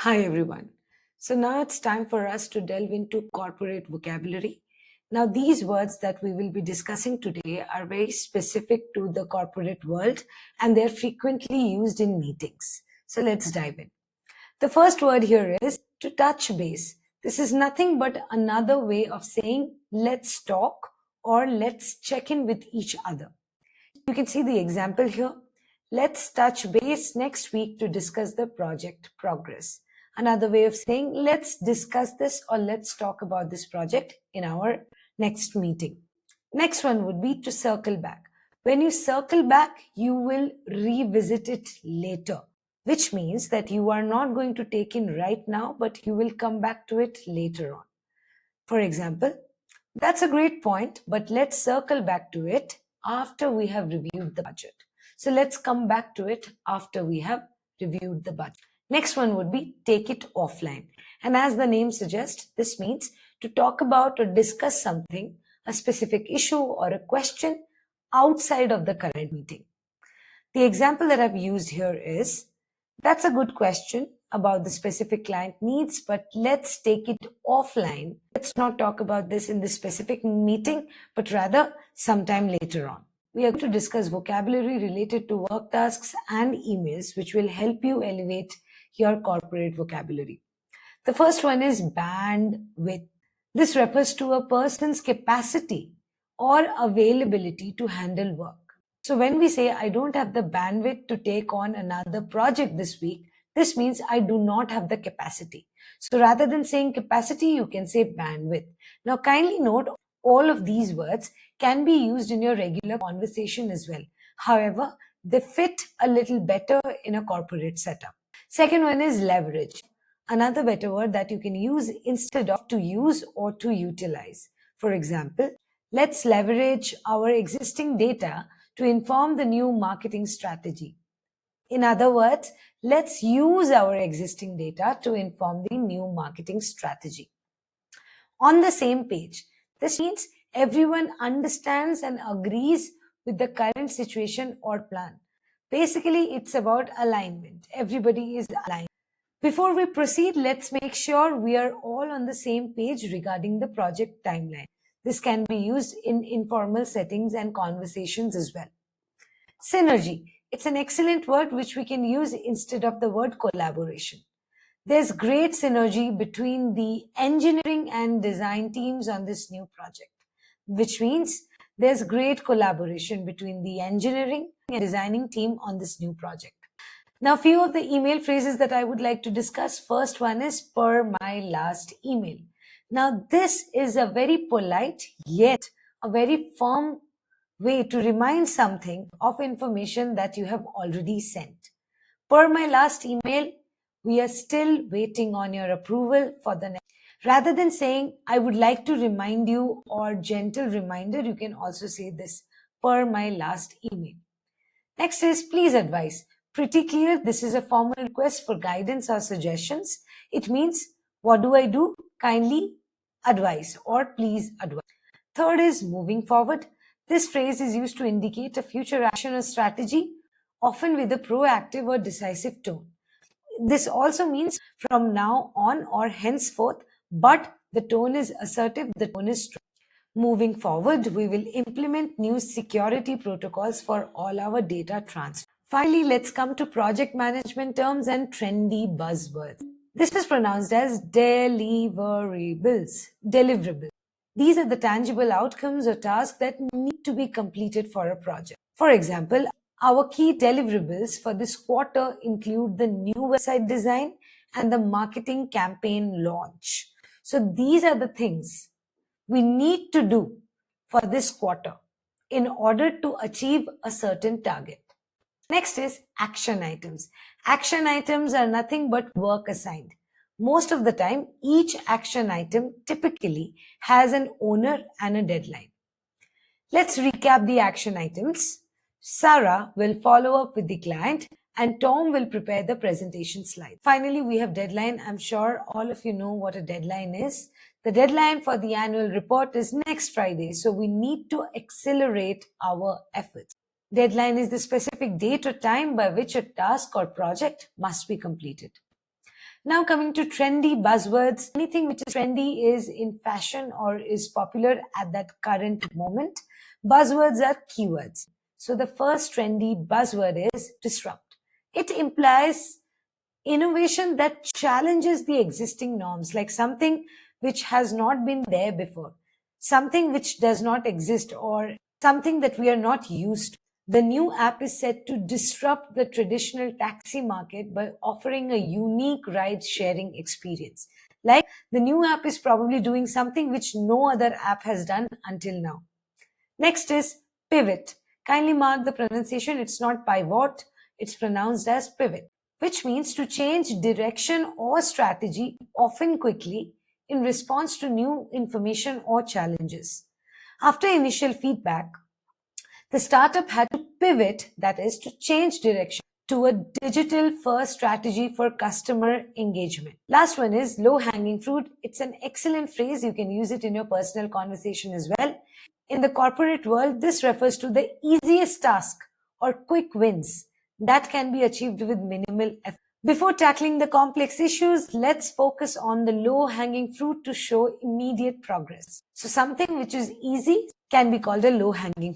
Hi everyone. So now it's time for us to delve into corporate vocabulary. Now, these words that we will be discussing today are very specific to the corporate world and they're frequently used in meetings. So let's dive in. The first word here is to touch base. This is nothing but another way of saying let's talk or let's check in with each other. You can see the example here. Let's touch base next week to discuss the project progress. Another way of saying, let's discuss this or let's talk about this project in our next meeting. Next one would be to circle back. When you circle back, you will revisit it later, which means that you are not going to take in right now, but you will come back to it later on. For example, that's a great point, but let's circle back to it after we have reviewed the budget. So let's come back to it after we have reviewed the budget. Next one would be take it offline. And as the name suggests, this means to talk about or discuss something, a specific issue or a question outside of the current meeting. The example that I've used here is, that's a good question about the specific client needs, but let's take it offline. Let's not talk about this in this specific meeting, but rather sometime later on. We are going to discuss vocabulary related to work tasks and emails, which will help you elevate your corporate vocabulary. The first one is bandwidth. This refers to a person's capacity or availability to handle work. So when we say, I don't have the bandwidth to take on another project this week, this means I do not have the capacity. So rather than saying capacity, you can say bandwidth. Now kindly note, all of these words can be used in your regular conversation as well. However, they fit a little better in a corporate setup. Second one is leverage. Another better word that you can use instead of to use or to utilize. For example, let's leverage our existing data to inform the new marketing strategy. In other words, let's use our existing data to inform the new marketing strategy. On the same page, this means everyone understands and agrees with the current situation or plan. Basically, it's about alignment. Everybody is aligned. Before we proceed, let's make sure we are all on the same page regarding the project timeline. This can be used in informal settings and conversations as well. Synergy. It's an excellent word which we can use instead of the word collaboration. There's great synergy between the engineering and design teams on this new project, which means there's great collaboration between the engineering and designing team on this new project. Now, few of the email phrases that I would like to discuss. First one is per my last email. Now, this is a very polite yet a very firm way to remind something of information that you have already sent. Per my last email, we are still waiting on your approval for the next. Rather than saying, I would like to remind you or gentle reminder, you can also say this, per my last email. Next is please advise. Pretty clear, this is a formal request for guidance or suggestions. It means, what do I do? Kindly advise or please advise. Third is moving forward. This phrase is used to indicate a future action or strategy, often with a proactive or decisive tone. This also means from now on or henceforth, but the tone is assertive, the tone is strong. Moving forward, we will implement new security protocols for all our data transfer. Finally, let's come to project management terms and trendy buzzwords. This is pronounced as deliverables. Deliverables. These are the tangible outcomes or tasks that need to be completed for a project. For example, our key deliverables for this quarter include the new website design and the marketing campaign launch. So these are the things we need to do for this quarter in order to achieve a certain target. Next is action items. Action items are nothing but work assigned. Most of the time, each action item typically has an owner and a deadline. Let's recap the action items. Sarah will follow up with the client and Tom will prepare the presentation slide. Finally, we have deadline. I'm sure all of you know what a deadline is. The deadline for the annual report is next Friday, so we need to accelerate our efforts. Deadline is the specific date or time by which a task or project must be completed. Now coming to trendy buzzwords, anything which is trendy is in fashion or is popular at that current moment. Buzzwords are keywords. So the first trendy buzzword is disrupt. It implies innovation that challenges the existing norms, like something which has not been there before, something which does not exist, or something that we are not used to. The new app is set to disrupt the traditional taxi market by offering a unique ride sharing experience. Like, the new app is probably doing something which no other app has done until now. Next is pivot. Kindly mark the pronunciation. It's not pivot, it's pronounced as pivot, which means to change direction or strategy, often quickly, in response to new information or challenges. After initial feedback, the startup had to pivot, that is, to change direction to a digital first strategy for customer engagement. Last one is low hanging fruit. It's an excellent phrase. You can use it in your personal conversation as well. In the corporate world, this refers to the easiest task or quick wins that can be achieved with minimal effort. Before tackling the complex issues, let's focus on the low hanging fruit to show immediate progress. So something which is easy can be called a low hanging